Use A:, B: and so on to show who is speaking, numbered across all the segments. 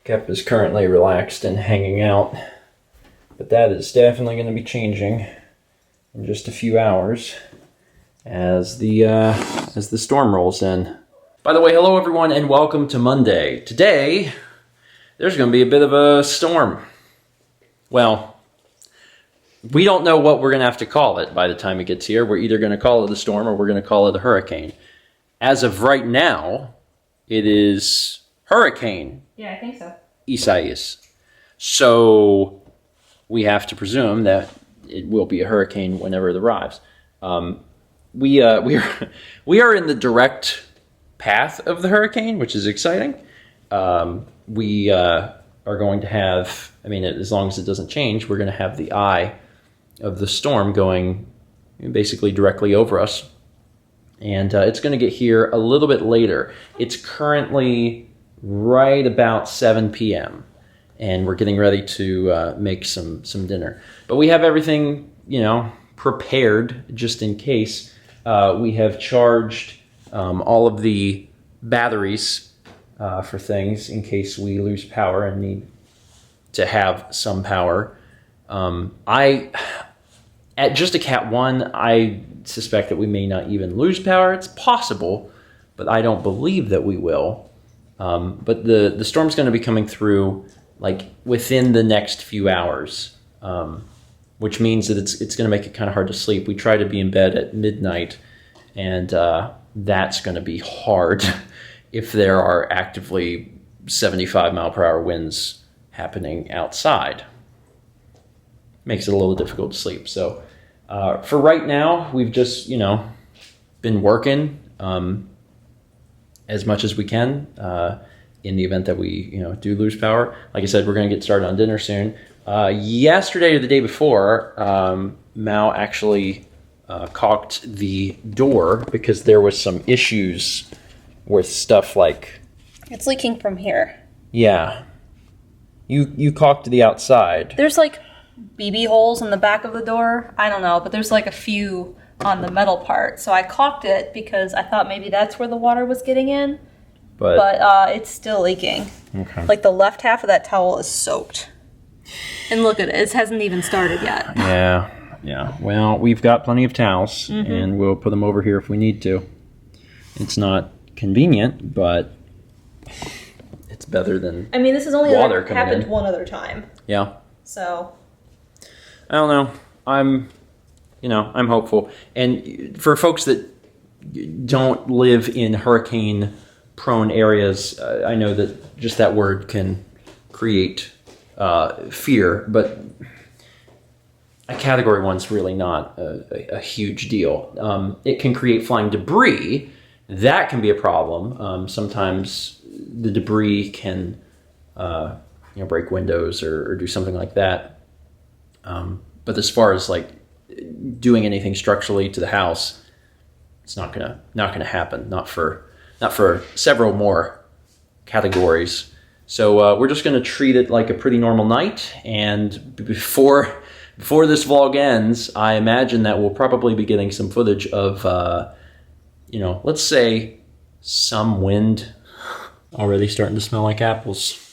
A: Kep is currently relaxed and hanging out, but that is definitely going to be changing in just a few hours as the storm rolls in. By the way, hello everyone and welcome to Monday. Today, there's going to be a bit of a storm. Well, we don't know what we're going to have to call it by the time it gets here. We're either going to call it a storm or we're going to call it a hurricane. As of right now, it is hurricane.
B: Yeah, I think so.
A: Isaias. So we have to presume that it will be a hurricane whenever it arrives. We are in the direct path of the hurricane, which is exciting. We are going to have, I mean, as long as it doesn't change, we're going to have the eye of the storm going basically directly over us. And it's going to get here a little bit later. It's currently right about 7 p.m. and we're getting ready to make some dinner. But we have everything, prepared just in case. We have charged all of the batteries for things in case we lose power and need to have some power. At just a Cat 1, I suspect that we may not even lose power. It's possible, but I don't believe that we will. But the storm's going to be coming through like within the next few hours, which means that it's going to make it kind of hard to sleep. We try to be in bed at midnight, and that's going to be hard if there are actively 75-mile-per-hour winds happening outside. Makes it a little difficult to sleep. So for right now, we've just, been working as much as we can in the event that we, do lose power. Like I said, we're going to get started on dinner soon. Yesterday or the day before, Mao actually caulked the door because there was some issues with stuff like...
B: It's leaking from here.
A: Yeah. You caulked the outside.
B: There's like BB holes in the back of the door. I don't know, but there's like a few on the metal part. So I caulked it because I thought maybe that's where the water was getting in. But it's still leaking.
A: Okay.
B: Like the left half of that towel is soaked. And look at it. It hasn't even started yet.
A: Yeah. Well, we've got plenty of towels, and we'll put them over here if we need to. It's not convenient, but it's better than
B: I mean, this has only happened
A: in.
B: one other time.
A: Yeah.
B: So
A: I don't know. I'm hopeful. And for folks that don't live in hurricane-prone areas, I know that just that word can create fear, but a Category 1's really not a huge deal. It can create flying debris. That can be a problem. Sometimes the debris can break windows or do something like that. But as far as like doing anything structurally to the house, it's not gonna happen. Not for several more categories. So we're just gonna treat it like a pretty normal night. And before this vlog ends, I imagine that we'll probably be getting some footage of let's say some wind. Already starting to smell like apples.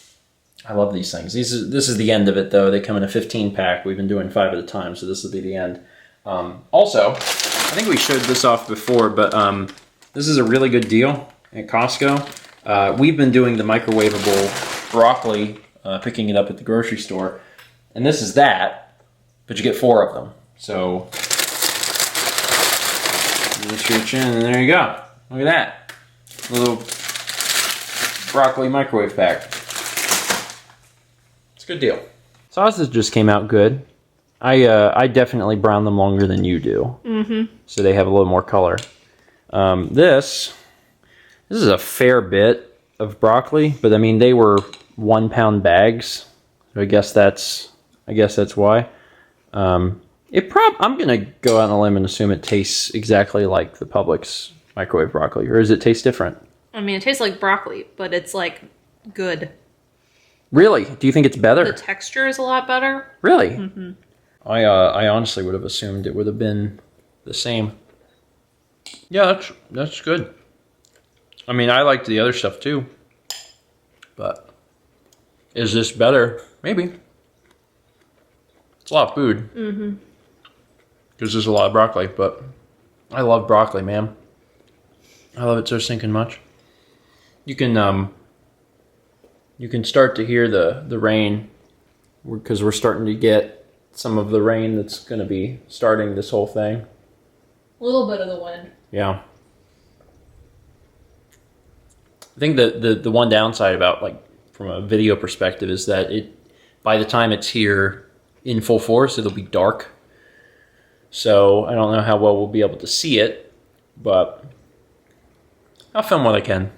A: I love these things. This is the end of it, though. They come in a 15-pack. We've been doing 5 at a time, so this will be the end. Also, I think we showed this off before, but this is a really good deal at Costco. We've been doing the microwavable broccoli, picking it up at the grocery store, and this is that, but you get 4 of them. So, you just reach in, and there you go. Look at that. A little broccoli microwave pack. It's a good deal. Sauces just came out good. I definitely brown them longer than you do. So they have a little more color. This is a fair bit of broccoli, but I mean they were 1-pound bags. So I guess that's why. I'm gonna go out on a limb and assume it tastes exactly like the Publix microwave broccoli, or does it taste different?
B: I mean, it tastes like broccoli, but it's like good.
A: Really? Do you think it's better?
B: The texture is a lot better.
A: Really? I honestly would have assumed it would have been the same. Yeah, that's good. I mean, I liked the other stuff too, but Is this better? Maybe. It's a lot of food.
B: Mm-hmm.
A: Because there's a lot of broccoli, but I love broccoli, man. I love it so stinking much. You can start to hear the rain because we're starting to get some of the rain that's going to be starting this whole thing.
B: A little bit of the wind.
A: Yeah. I think the one downside about, like, from a video perspective is that by the time it's here in full force, it'll be dark. So I don't know how well we'll be able to see it, but I'll film what I can.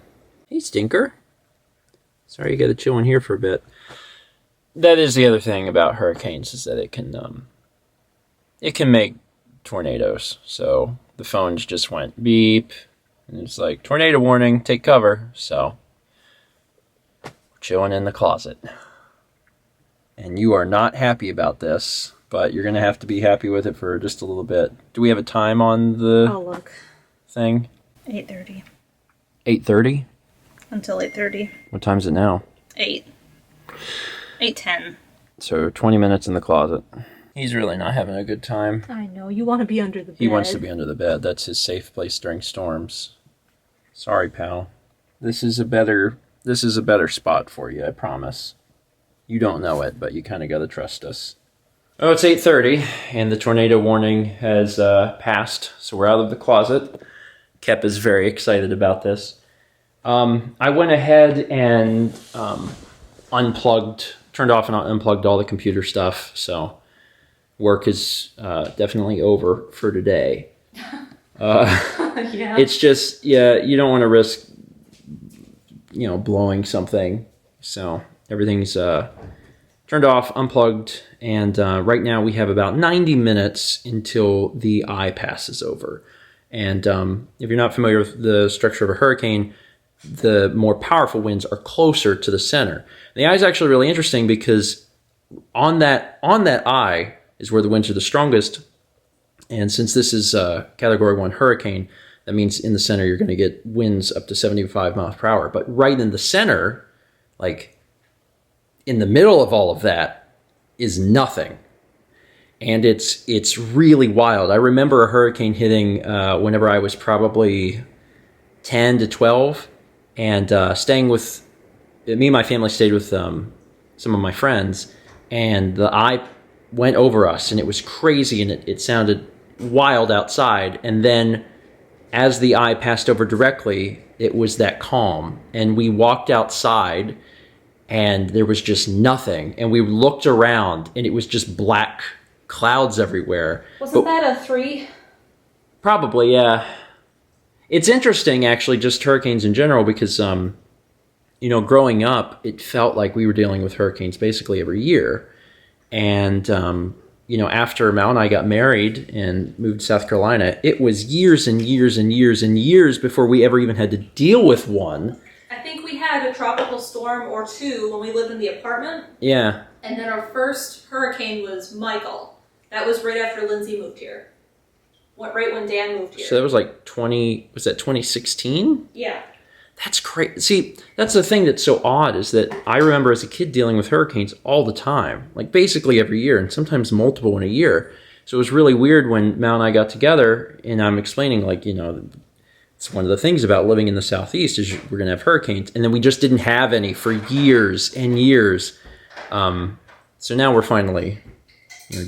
A: Hey, Stinker. Sorry you got to chill in here for a bit. That is the other thing about hurricanes, is that it can make tornadoes. So the phones just went beep, and it's like, tornado warning, take cover. So we're chilling in the closet. And you are not happy about this, but you're going to have to be happy with it for just a little bit. Do we have a time on the
B: look.
A: thing?
B: 8:30.
A: 8:30?
B: Until 8:30.
A: What time is it now?
B: 8. 8:10.
A: So 20 minutes in the closet. He's really not having a good time.
B: I know. You want to be under the bed.
A: He wants to be under the bed. That's his safe place during storms. Sorry, pal. This is a better spot for you, I promise. You don't know it, but you kind of got to trust us. Oh, it's 8:30, and the tornado warning has passed, so we're out of the closet. Kep is very excited about this. I went ahead and turned off and unplugged all the computer stuff, so work is definitely over for today.
B: Yeah.
A: It's just, you don't want to risk, blowing something, so everything's turned off, unplugged, and right now we have about 90 minutes until the eye passes over. And if you're not familiar with the structure of a hurricane, the more powerful winds are closer to the center. And the eye is actually really interesting because on that eye is where the winds are the strongest. And since this is a Category 1 hurricane, that means in the center you're going to get winds up to 75 miles per hour. But right in the center, like in the middle of all of that, is nothing. And it's really wild. I remember a hurricane hitting whenever I was probably 10 to 12, and staying with, me and my family stayed with some of my friends, and the eye went over us, and it was crazy, and it sounded wild outside. And then as the eye passed over directly, it was that calm. And we walked outside, and there was just nothing. And we looked around, and it was just black clouds everywhere.
B: Wasn't that a 3?
A: Probably, yeah. It's interesting, actually, just hurricanes in general, because, growing up, it felt like we were dealing with hurricanes basically every year. And, after Mal and I got married and moved to South Carolina, it was years and years and years and years before we ever even had to deal with one.
B: I think we had a tropical storm or 2 when we lived in the apartment.
A: Yeah.
B: And then our first hurricane was Michael. That was right after Lindsay moved here. Right when Dan moved here.
A: So that was like 2016?
B: Yeah.
A: That's crazy. See, that's the thing that's so odd, is that I remember as a kid dealing with hurricanes all the time, like basically every year, and sometimes multiple in a year. So it was really weird when Mal and I got together, and I'm explaining, like, it's one of the things about living in the Southeast is we're going to have hurricanes, and then we just didn't have any for years and years. So now we're finally,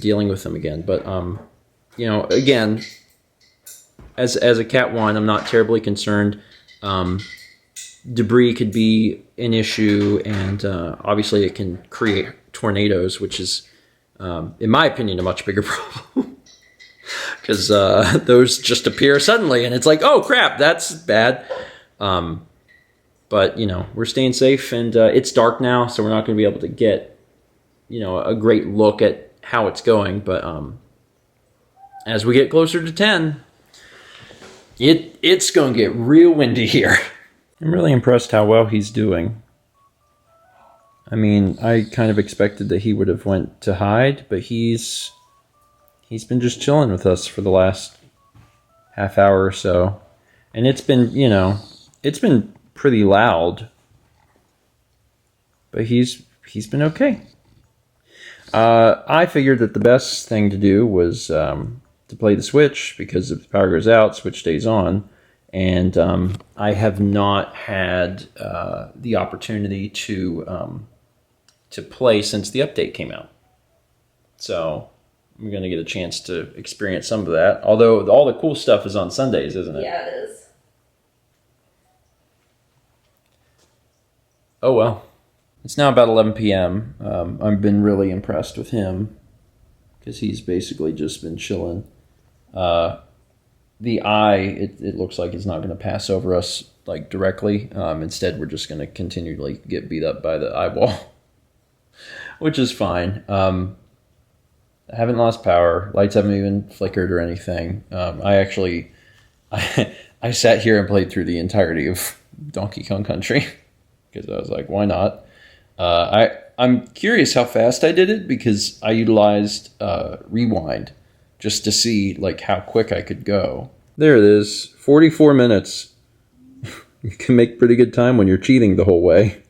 A: dealing with them again. But again, as a Cat 1, I'm not terribly concerned. Debris could be an issue, and obviously it can create tornadoes, which is, in my opinion, a much bigger problem. Because those just appear suddenly, and it's like, oh crap, that's bad. But we're staying safe, and it's dark now, so we're not going to be able to get a great look at how it's going. But as we get closer to 10, it's going to get real windy here. I'm really impressed how well he's doing. I mean, I kind of expected that he would have went to hide, but he's been just chilling with us for the last half hour or so. And it's been, it's been pretty loud. But he's he's been okay. I figured that the best thing to do was to play the Switch, because if the power goes out, Switch stays on. And I have not had the opportunity to play since the update came out. So I'm going to get a chance to experience some of that. Although all the cool stuff is on Sundays, isn't it?
B: Yeah, it is.
A: Oh, well. It's now about 11 p.m. I've been really impressed with him because he's basically just been chilling. The eye, it looks like it's not going to pass over us like directly. Instead, we're just going to continually get beat up by the eyewall, which is fine. I haven't lost power. Lights haven't even flickered or anything. I sat here and played through the entirety of Donkey Kong Country because I was like, why not? I'm curious how fast I did it because I utilized rewind just to see like how quick I could go. There it is, 44 minutes. You can make pretty good time when you're cheating the whole way.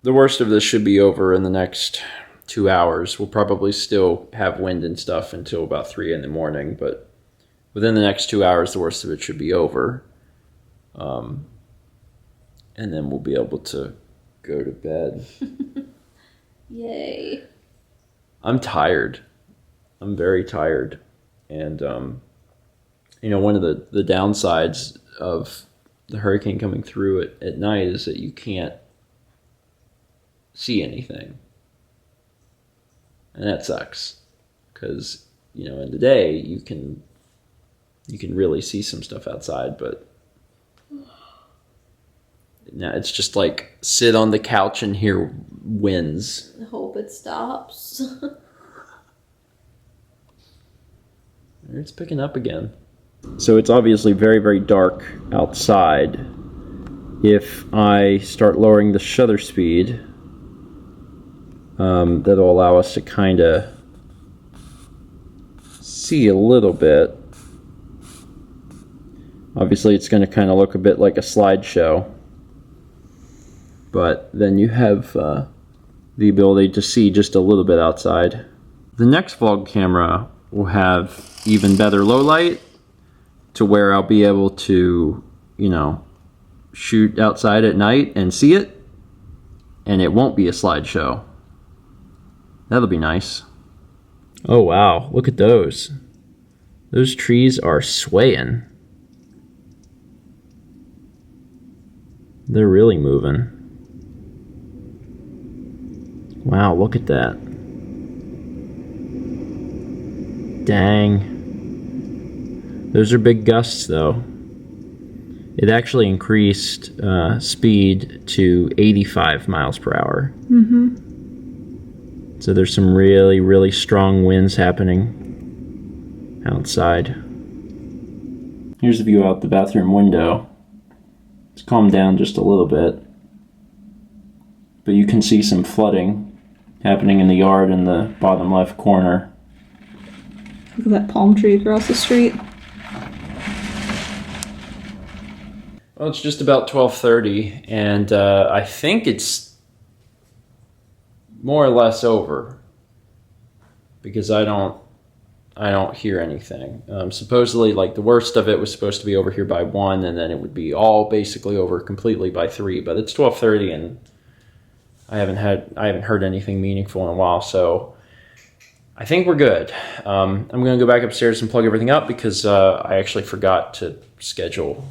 A: The worst of this should be over in the next 2 hours. We'll probably still have wind and stuff until about 3 in the morning, but within the next 2 hours, the worst of it should be over. And then we'll be able to go to bed.
B: Yay.
A: I'm tired. I'm very tired. And, one of the downsides of the hurricane coming through at night is that you can't see anything. And that sucks. Because, in the day, you can really see some stuff outside, but now it's just like sit on the couch and hear winds.
B: I hope it stops.
A: It's picking up again. So it's obviously very, very dark outside. If I start lowering the shutter speed, that'll allow us to kind of see a little bit. Obviously it's going to kind of look a bit like a slideshow. But then you have the ability to see just a little bit outside. The next vlog camera will have even better low light to where I'll be able to, shoot outside at night and see it, and it won't be a slideshow. That'll be nice. Oh wow, look at those. Those trees are swaying. They're really moving. Wow, look at that. Dang. Those are big gusts, though. It actually increased speed to 85 miles per hour. Mm-hmm. So there's some really, really strong winds happening outside. Here's a view out the bathroom window. It's calmed down just a little bit. But you can see some flooding happening in the yard in the bottom left corner.
B: Look at that palm tree across the street.
A: Well, it's just about 12:30, and I think it's more or less over because I don't hear anything. Supposedly, like the worst of it was supposed to be over here by 1, and then it would be all basically over completely by 3. But it's 12:30, and I haven't heard anything meaningful in a while, so I think we're good. I'm going to go back upstairs and plug everything up because I actually forgot to schedule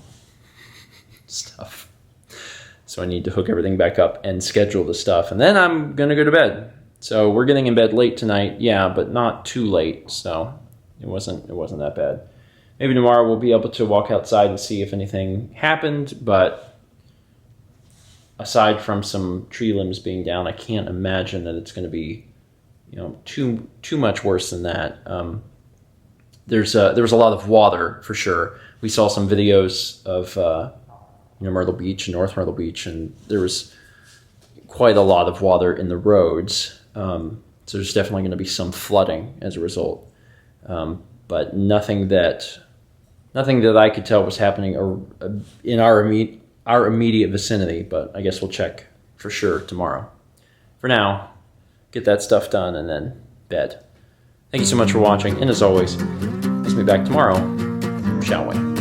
A: stuff. So I need to hook everything back up and schedule the stuff. And then I'm going to go to bed. So we're getting in bed late tonight, yeah, but not too late. So it wasn't that bad. Maybe tomorrow we'll be able to walk outside and see if anything happened, but aside from some tree limbs being down, I can't imagine that it's going to be too much worse than that. There was a lot of water for sure. We saw some videos of Myrtle Beach and North Myrtle Beach, and there was quite a lot of water in the roads. So there's definitely going to be some flooding as a result, but nothing that I could tell was happening in our immediate vicinity. But I guess we'll check for sure tomorrow. For now, get that stuff done, and then bed. Thank you so much for watching, and as always, let's meet back tomorrow, shall we?